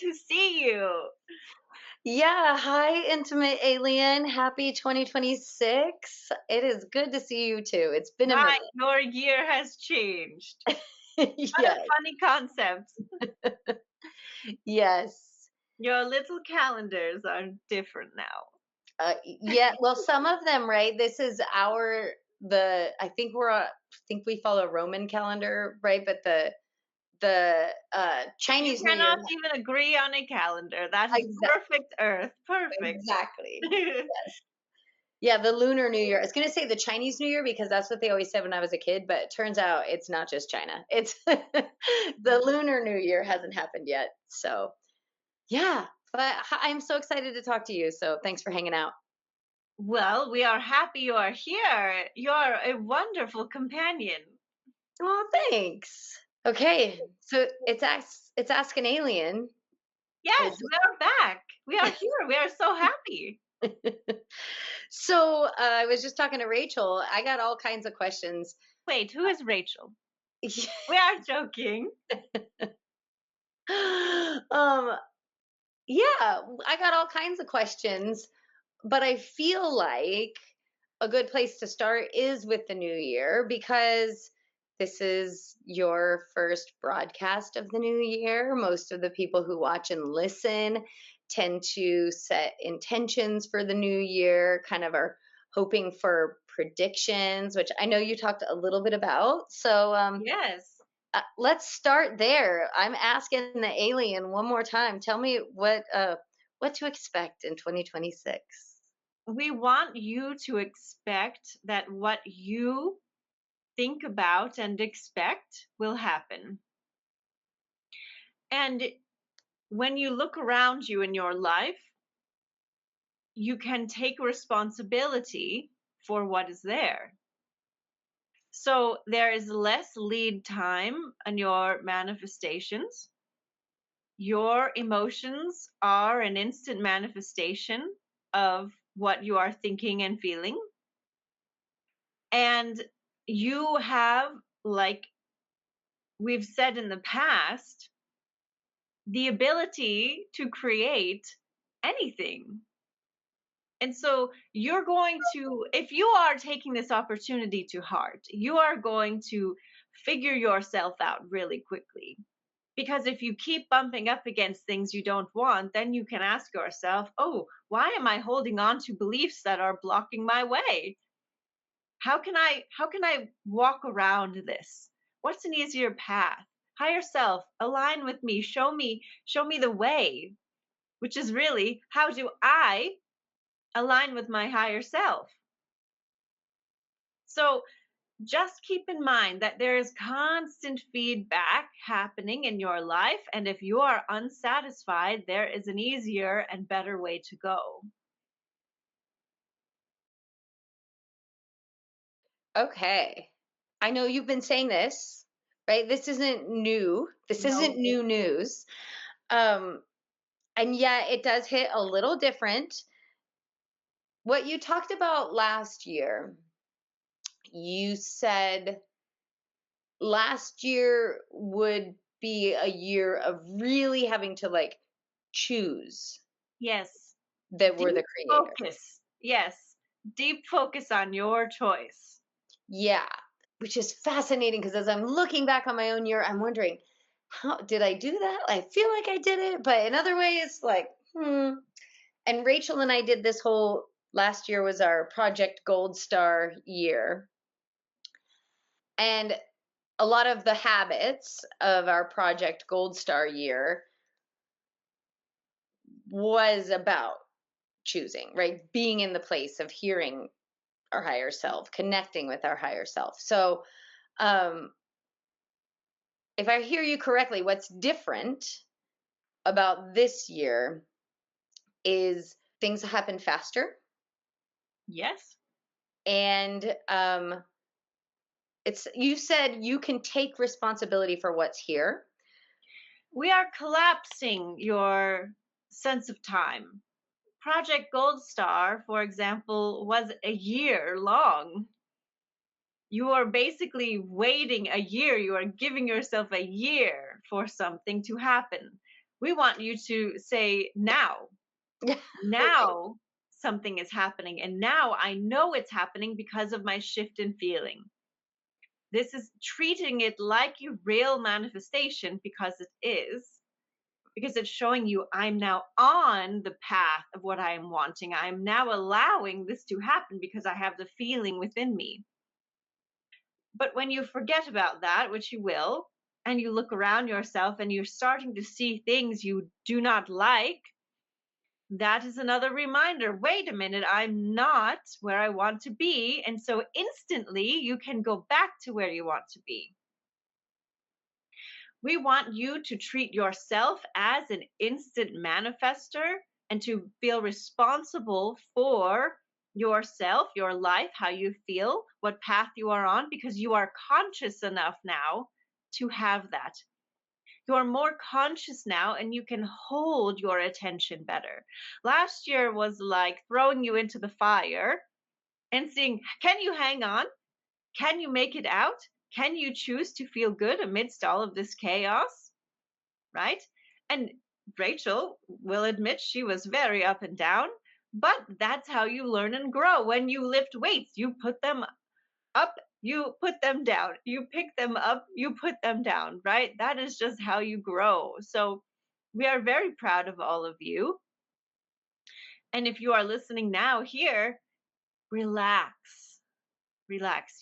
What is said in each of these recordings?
to see you. Yeah, hi, intimate alien. Happy 2026. It is good to see you too. It's been a Hi, minute. your year has changed. What a Yes, funny concept. yes. Your little calendars are different now. Yeah, well, some of them, right? This is I think I think we follow Roman calendar, right? But the You Chinese New Year. cannot even agree on a calendar. That is Exactly. perfect Earth. Perfect. Exactly. Yeah, the Lunar New Year. I was going to say the Chinese New Year because that's what they always said when I was a kid, but it turns out it's not just China. It's the Lunar New Year hasn't happened yet. So, yeah, but I'm so excited to talk to you. So, thanks for hanging out. Well, we are happy you are here. You are a wonderful companion. Oh, thanks. Okay, so it's Ask an Alien. Yes, Is we are back. We are here. We are so happy. so I was just talking to Rachel. I got all kinds of questions. Wait, who is Rachel? We are joking. um, yeah, I got all kinds of questions. But I feel like a good place to start is with the new year because this is your first broadcast of the new year. Most of the people who watch and listen tend to set intentions for the new year, kind of are hoping for predictions, which I know you talked a little bit about. So Yes. let's start there. I'm asking the alien one more time. Tell me what to expect in 2026. We want you to expect that what you think about and expect will happen. And when you look around you in your life, you can take responsibility for what is there. So there is less lead time in your manifestations. Your emotions are an instant manifestation of what you are thinking and feeling. And you have, like we've said in the past, the ability to create anything. And so you're going to, if you are taking this opportunity to heart, you are going to figure yourself out really quickly. Because if you keep bumping up against things you don't want, then you can ask yourself, oh, why am I holding on to beliefs that are blocking my way? How can I walk around this? What's an easier path? Higher self, align with me, show me the way, which is really, how do I align with my higher self? So just keep in mind that there is constant feedback happening in your life, and if you are unsatisfied, there is an easier and better way to go. Okay. I know you've been saying this, right? This isn't new. This isn't No. new news. Um, and yet it does hit a little different. What you talked about last year, you said last year would be a year of really having to like choose Yes. that we're the Deep creator. focus. Yes. Deep focus on your choice. Yeah, which is fascinating because as I'm looking back on my own year, I'm wondering, how did I do that? I feel like I did it, but in other ways, like, hmm. And Rachel and I did this whole last year was our Project Gold Star year. And a lot of the habits of our Project Gold Star year was about choosing, right? Being in the place of hearing our higher self, connecting with our higher self. So, um, if I hear you correctly, what's different about this year is things happen faster, Yes. and it's you said you can take responsibility for what's here. We are collapsing your sense of time. Project Gold Star, for example, was a year long. You are basically waiting a year. You are giving yourself a year for something to happen. We want you to say now. Okay. Now something is happening, and now I know it's happening because of my shift in feeling. This is treating it like a real manifestation, because it is, because it's showing you I'm now on the path of what I am wanting. I'm now allowing this to happen because I have the feeling within me. But when you forget about that, which you will, and you look around yourself and you're starting to see things you do not like, that is another reminder. Wait a minute, I'm not where I want to be. And so instantly you can go back to where you want to be. We want you to treat yourself as an instant manifester and to feel responsible for yourself, your life, how you feel, what path you are on, because you are conscious enough now to have that. You are more conscious now and you can hold your attention better. Last year was like throwing you into the fire and seeing, can you hang on? Can you make it out? Can you choose to feel good amidst all of this chaos? Right? And Rachel will admit she was very up and down, but that's how you learn and grow. When you lift weights, you put them up, you put them down, you pick them up, you put them down, right? That is just how you grow. So we are very proud of all of you. And if you are listening now here, relax, relax.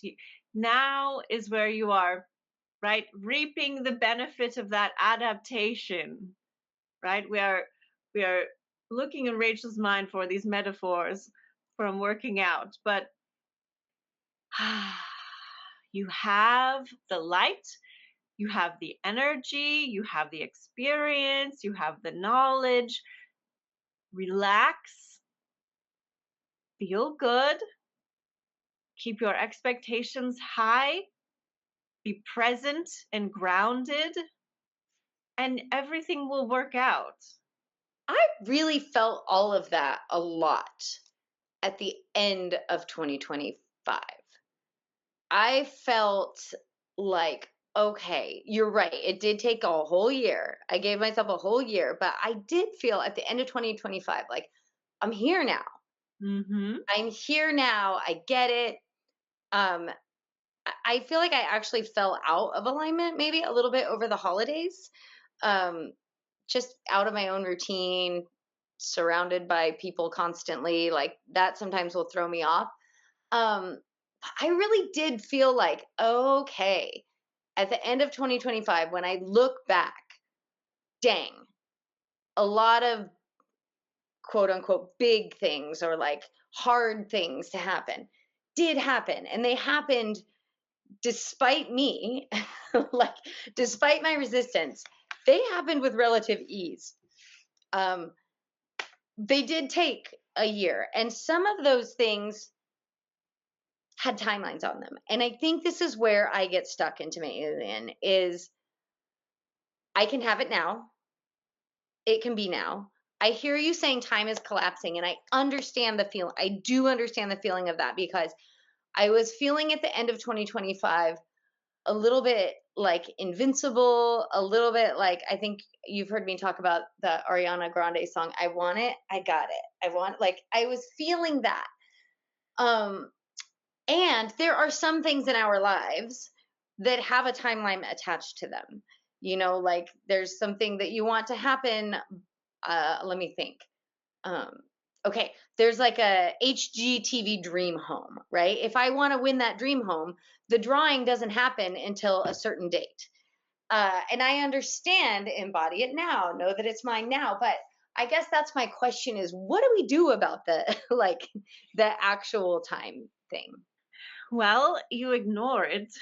Now is where you are, right? Reaping the benefit of that adaptation, right? We are looking in Rachel's mind for these metaphors from working out, but you have the light, you have the energy, you have the experience, you have the knowledge. Relax, feel good, keep your expectations high, be present and grounded, and everything will work out. I really felt all of that a lot at the end of 2025. I felt like, okay, you're right. It did take a whole year. I gave myself a whole year, but I did feel at the end of 2025 like I'm here now. Mm-hmm. I'm here now. I get it. Um, I feel like I actually fell out of alignment maybe a little bit over the holidays. Um, just out of my own routine, surrounded by people constantly, like that sometimes will throw me off. Um, I really did feel like, okay, at the end of 2025, when I look back, dang, a lot of quote unquote big things or like hard things to happen did happen. And they happened despite me, like despite my resistance, they happened with relative ease. Um, they did take a year, and some of those things had timelines on them. And I think this is where I get stuck into my alien is I can have it now. It can be now. I hear you saying time is collapsing, and I understand the feel. I do understand the feeling of that because I was feeling at the end of 2025 a little bit like invincible, a little bit like I think you've heard me talk about the Ariana Grande song, I Want It, I Got It. I want like I was feeling that. Um and there are some things in our lives that have a timeline attached to them. You know, like there's something that you want to happen. Let me think. Um, okay, there's like a HGTV dream home, right? If I want to win that dream home, the drawing doesn't happen until a certain date. And I understand embody it now, know that it's mine now. But I guess that's my question is what do we do about the like the actual time thing? Well, you ignore it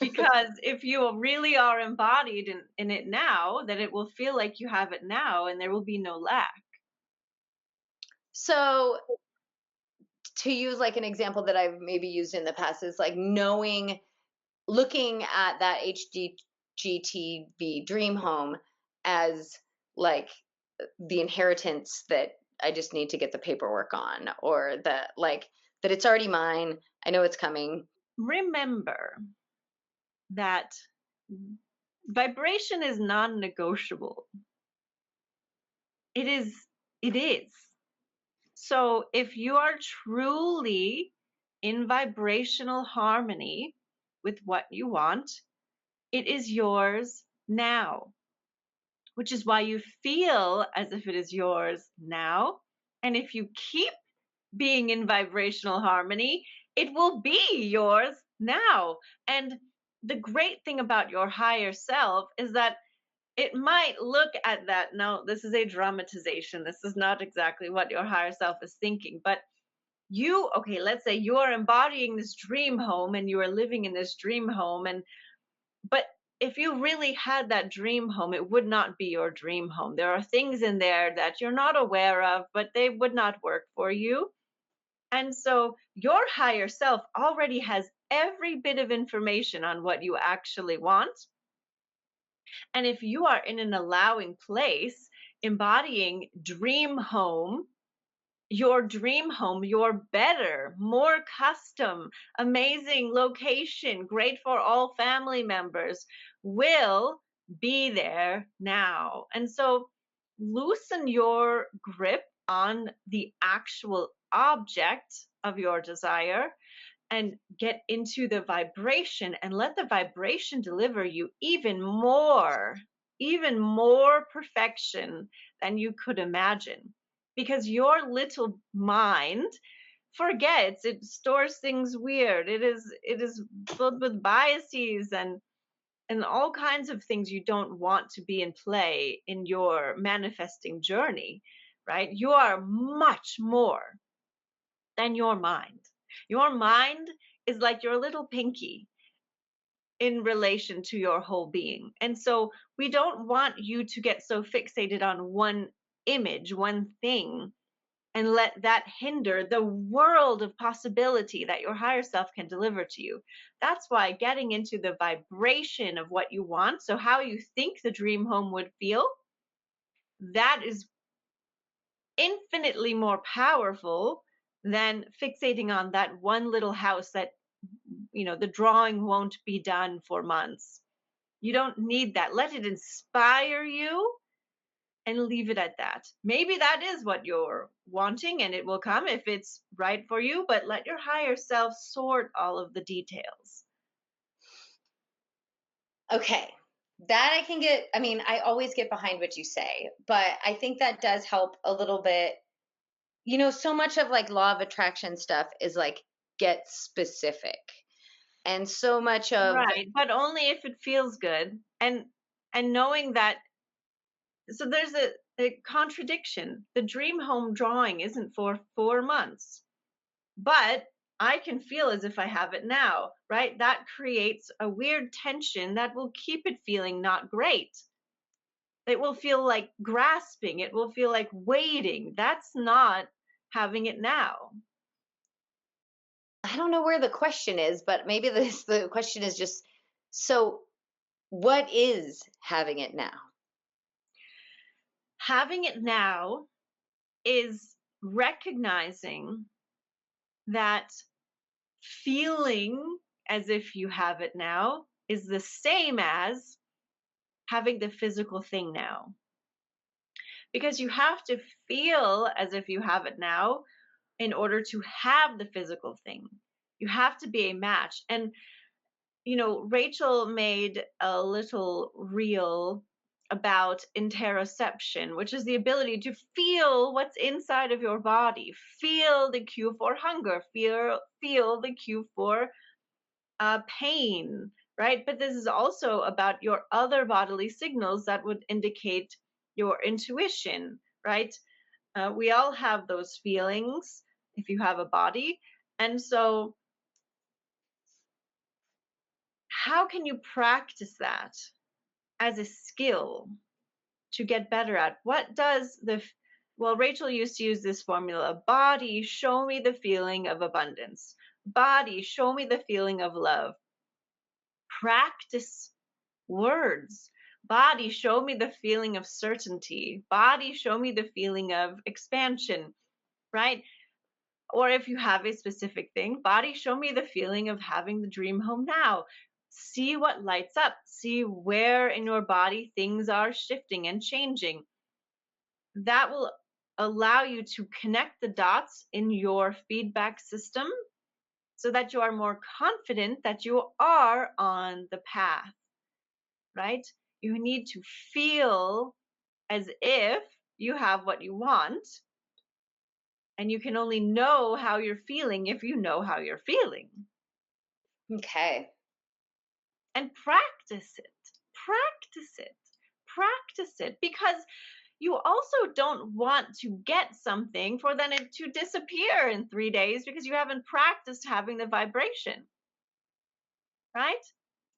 because if you really are embodied in it now, then it will feel like you have it now and there will be no lack. So to use like an example that I've maybe used in the past is like knowing, looking at that HGTV dream home as like the inheritance that I just need to get the paperwork on, or that like that it's already mine. I know it's coming. Remember that vibration is non-negotiable. It is, it is. So if you are truly in vibrational harmony with what you want, it is yours now, which is why you feel as if it is yours now. And if you keep being in vibrational harmony, it will be yours now. And the great thing about your higher self is that it might look at that. Now, this is a dramatization. This is not exactly what your higher self is thinking, but okay, let's say you are embodying this dream home and you are living in this dream home. But if you really had that dream home, it would not be your dream home. There are things in there that you're not aware of, but they would not work for you. And so your higher self already has every bit of information on what you actually want. And if you are in an allowing place, embodying dream home, your dream home, your better, more custom, amazing location, great for all family members, will be there now. And so loosen your grip on the actual object of your desire and get into the vibration and let the vibration deliver you even more perfection than you could imagine. Because your little mind forgets, it stores things weird. It is filled with biases and all kinds of things you don't want to be in play in your manifesting journey, right? You are much more than your mind. Your mind is like your little pinky in relation to your whole being. And so we don't want you to get so fixated on one image, one thing, and let that hinder the world of possibility that your higher self can deliver to you. That's why getting into the vibration of what you want, so how you think the dream home would feel, that is infinitely more powerful than fixating on that one little house that, the drawing won't be done for months. You don't need that. Let it inspire you and leave it at that. Maybe that is what you're wanting and it will come if it's right for you, but let your higher self sort all of the details. Okay. That I can get, I mean, I always get behind what you say, but I think that does help a little bit. So much of like law of attraction stuff is like get specific. And so much of Right, but only if it feels good. And knowing that, so there's a contradiction. The dream home drawing isn't for 4 months, but I can feel as if I have it now, right? That creates a weird tension that will keep it feeling not great. It will feel like grasping, it will feel like waiting. That's not having it now. I don't know where the question is, but maybe the question is just, so what is having it now? Having it now is recognizing that feeling as if you have it now is the same as having the physical thing now. Because you have to feel as if you have it now in order to have the physical thing. You have to be a match. And, Rachel made a little reel about interoception, which is the ability to feel what's inside of your body, feel the cue for hunger, feel the cue for pain, right? But this is also about your other bodily signals that would indicate your intuition, right? We all have those feelings if you have a body. And so, how can you practice that as a skill to get better at? What does well, Rachel used to use this formula: body, show me the feeling of abundance, body, show me the feeling of love. Practice words. Body, show me the feeling of certainty. Body, show me the feeling of expansion, right? Or if you have a specific thing, body, show me the feeling of having the dream home now. See what lights up. See where in your body things are shifting and changing. that will allow you to connect the dots in your feedback system so that you are more confident that you are on the path, right? You need to feel as if you have what you want, and you can only know how you're feeling if you know how you're feeling. Okay. And practice it, practice it, practice it, because you also don't want to get something for then it to disappear in 3 days because you haven't practiced having the vibration, right?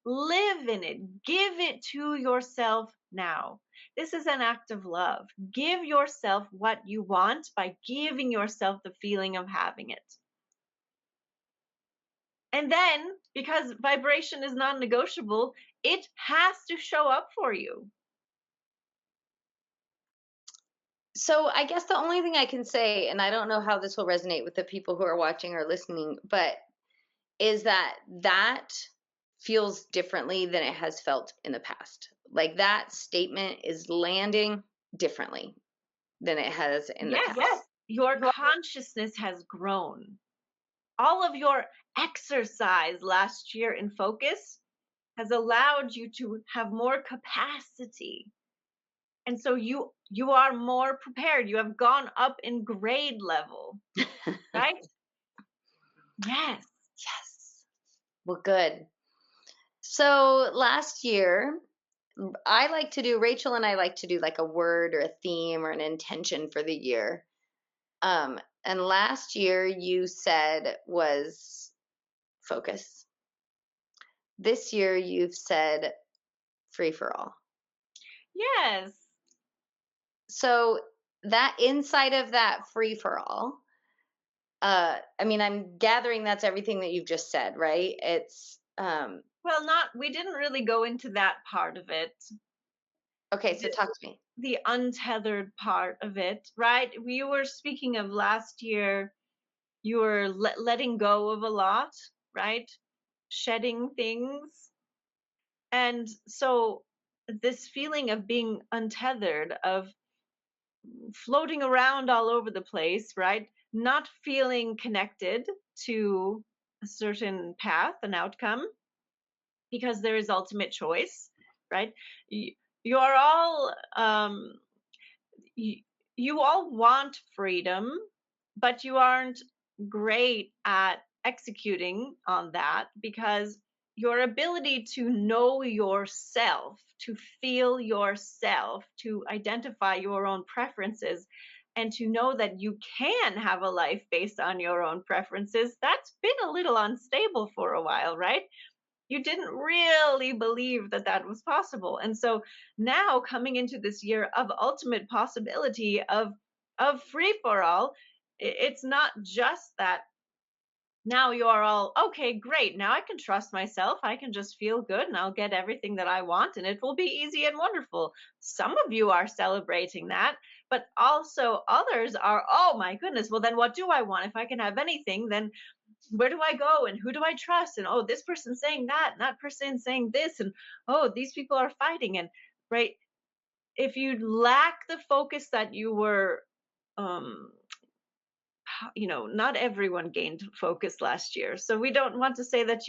Live in it, give it to yourself now. This is an act of love. Give yourself what you want by giving yourself the feeling of having it. And then, because vibration is non negotiable, it has to show up for you. So I guess the only thing I can say, and I don't know how this will resonate with the people who are watching or listening, but is that that feels differently than it has felt in the past. Like that statement is landing differently than it has in the Yes, past. your consciousness has grown. All of your exercise last year in focus has allowed you to have more capacity. And so you are more prepared. You have gone up in grade level, right? Yes. Yes. Well, good. So last year, Rachel and I like to do like a word or a theme or an intention for the year. And last year you said was focus. This year you've said free for all. Yes. So that inside of that free for all, I mean, I'm gathering that's everything that you've just said, right? It's Well, not we didn't really go into that part of it. okay, so talk to me. The untethered part of it, right? We were speaking of last year, you were letting go of a lot, right? Shedding things. And so, this feeling of being untethered, of floating around all over the place, right? Not feeling connected to a certain path, an outcome, because there is ultimate choice, right? You are all you, you all want freedom, but you aren't great at executing on that because your ability to know yourself, to feel yourself, to identify your own preferences, and to know that you can have a life based on your own preferences, that's been a little unstable for a while, right? You didn't really believe that that was possible. And so now coming into this year of ultimate possibility of free for all, it's not just that now you are all okay, great, now I can trust myself, I can just feel good and I'll get everything that I want and it will be easy and wonderful. Some of you are celebrating that, but also others are, oh my goodness, well then what do I want? If I can have anything, then where do I go and who do I trust? And oh, this person's saying that, and that person's saying this, and oh, these people are fighting. And right, if you lack the focus that you were, um, not everyone gained focus last year. So we don't want to say that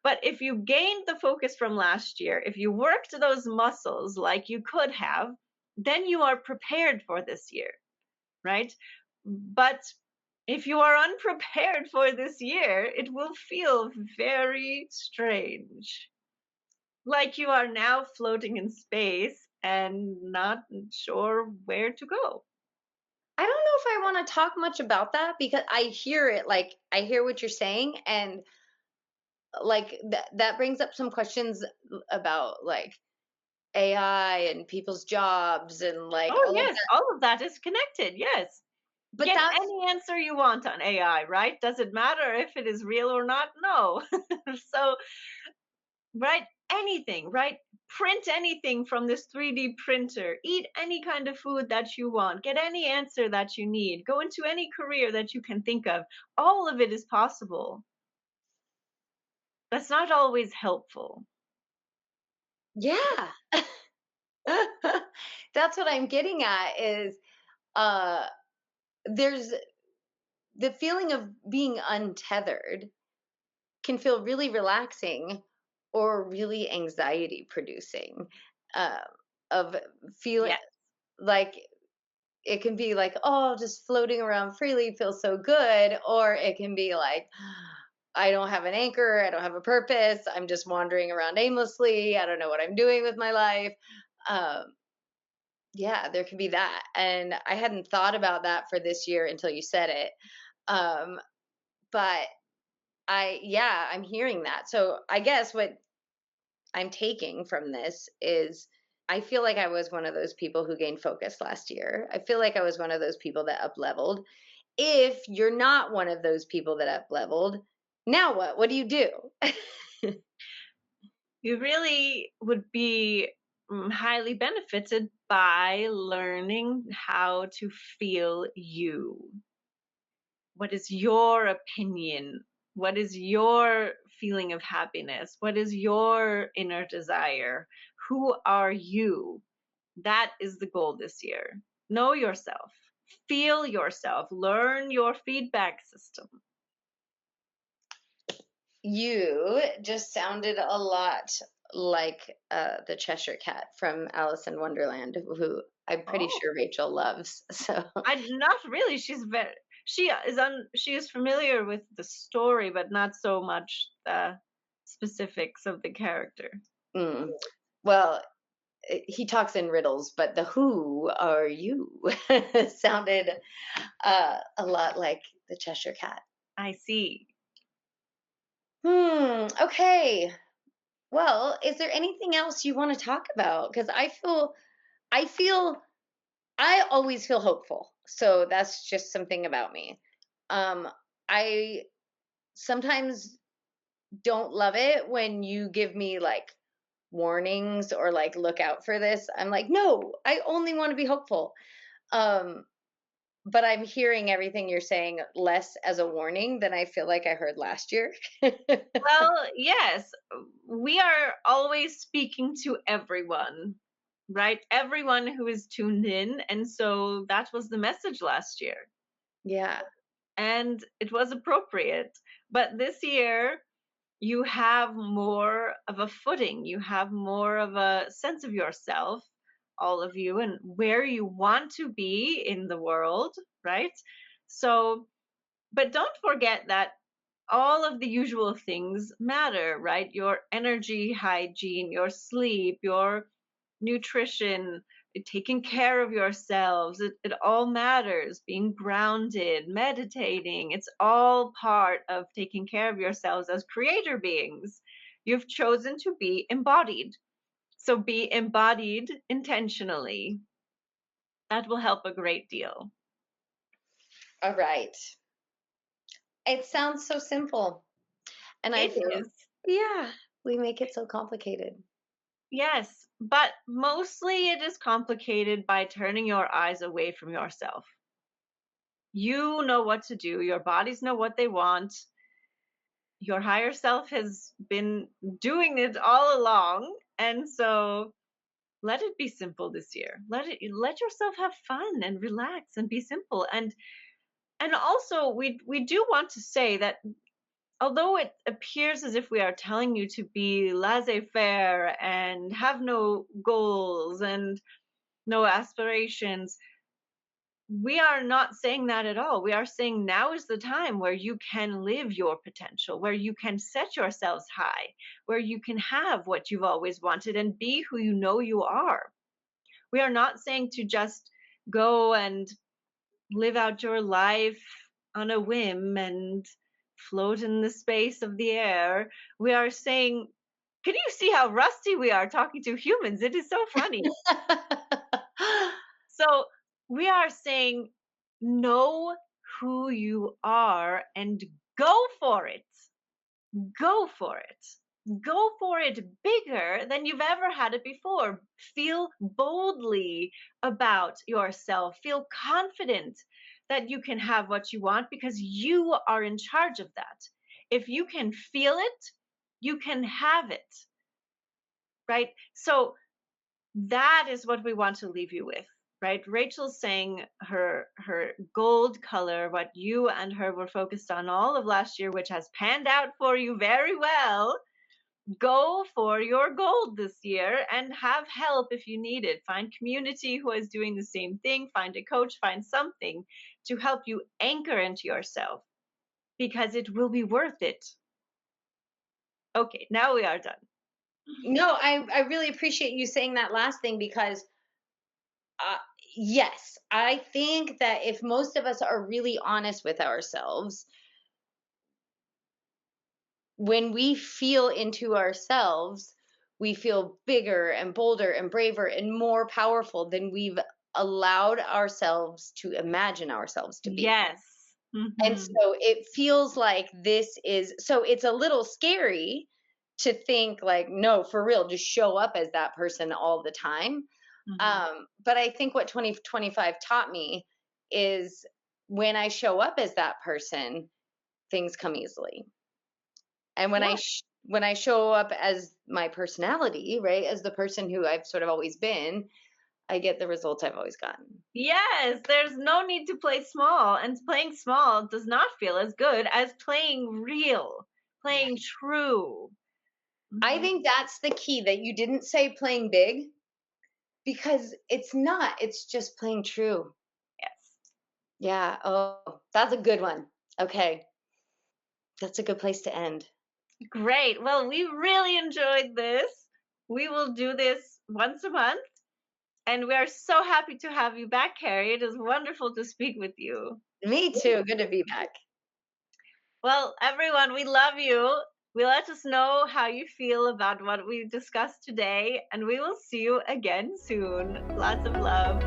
but if you gained the focus from last year, if you worked those muscles like you could have, then you are prepared for this year, right? But if you are unprepared for this year, it will feel very strange. Like you are now floating in space and not sure where to go. I don't know if I want to talk much about that because I hear it, like I hear what you're saying, and like that brings up some questions about like AI and people's jobs and like Oh, all of yes, that. all of that is connected. Yes. But Get that's any answer you want on AI, right? Does it matter if it is real or not? No. So, right? Anything, right? Print anything from this 3D printer. Eat any kind of food that you want. Get any answer that you need. Go into any career that you can think of. All of it is possible. That's not always helpful. yeah. That's what I'm getting at is uh there's the feeling of being untethered can feel really relaxing or really anxiety producing. uh, of feeling Yes. like it can be like, oh, just floating around freely feels so good, or it can be like, I don't have an anchor, I don't have a purpose, I'm just wandering around aimlessly, I don't know what I'm doing with my life. um, yeah, there can be that, and I hadn't thought about that for this year until you said it. um, but yeah, I'm hearing that. So I guess what I'm taking from this is, I feel like I was one of those people who gained focus last year. I feel like I was one of those people that up leveled. If you're not one of those people that up leveled, now what? What do you do? You really would be highly benefited by learning how to feel you. What is your opinion? What is your feeling of happiness? What is your inner desire? Who are you? That is the goal this year. Know yourself, feel yourself, learn your feedback system. You just sounded a lot like the Cheshire Cat from Alice in Wonderland, who I'm pretty Oh, sure Rachel loves. So I not really. She is familiar with the story, but not so much the specifics of the character. mm. Well, he talks in riddles, but the "Who are you?" sounded a lot like the Cheshire Cat. I see. Okay. Well, is there anything else you want to talk about? Because I feel, I always feel hopeful. So that's just something about me. Um, I sometimes don't love it when you give me like warnings or like look out for this. I'm like, no, I only want to be hopeful. Um, but I'm hearing everything you're saying less as a warning than I feel like I heard last year. Well, yes, we are always speaking to everyone, right? Everyone who is tuned in. And so that was the message last year. Yeah. And it was appropriate. But this year, you have more of a footing, you have more of a sense of yourself, all of you, and where you want to be in the world, right? So, but don't forget that all of the usual things matter, right? Your energy hygiene, your sleep, your nutrition, taking care of yourselves, it all matters. Being grounded, meditating, it's all part of taking care of yourselves as creator beings. You've chosen to be embodied. So be embodied intentionally. That will help a great deal. All right. It sounds so simple. And I It feel, is. yeah, we make it so complicated. Yes, but mostly it is complicated by turning your eyes away from yourself. You know what to do, your bodies know what they want. Your higher self has been doing it all along. And so let it be simple this year. Let yourself have fun and relax and be simple. And also we do want to say that although it appears as if we are telling you to be laissez-faire and have no goals and no aspirations, we are not saying that at all. We are saying now is the time where you can live your potential, where you can set yourselves high, where you can have what you've always wanted and be who you know you are. We are not saying to just go and live out your life on a whim and float in the space of the air. We are saying, can you see how rusty we are talking to humans? It is so funny. So we are saying, know who you are and go for it. Go for it. Go for it bigger than you've ever had it before. Feel boldly about yourself. Feel confident that you can have what you want because you are in charge of that. If you can feel it, you can have it, right? So that is what we want to leave you with. right? Rachel's saying her gold color, what you and her were focused on all of last year, which has panned out for you very well. Go for your gold this year and have help if you need it. Find community who is doing the same thing. Find a coach, find something to help you anchor into yourself, because it will be worth it. Okay, now we are done. No, I really appreciate you saying that last thing because uh, yes, I think that if most of us are really honest with ourselves, when we feel into ourselves, we feel bigger and bolder and braver and more powerful than we've allowed ourselves to imagine ourselves to be. Yes. And Hmm. so it feels like this is so it's a little scary to think like, no, for real, just show up as that person all the time. Hmm. But I think what 2025 taught me is when I show up as that person, things come easily. And Yeah. when I show up as my personality, right, as the person who I've sort of always been, I get the results I've always gotten. Yes, there's no need to play small, and playing small does not feel as good as playing real, playing Right. true. I Mhm. think that's the key that you didn't say playing big because it's not. It's just playing true. Yes. Yeah. Oh, that's a good one. Okay. That's a good place to end. Great. Well, we really enjoyed this. We will do this once a month, and we are so happy to have you back, Carrie. It is wonderful to speak with you. Me too. Good to be back. Well, everyone, we love you. Let us know how you feel about what we discussed today, and we will see you again soon. Lots of love.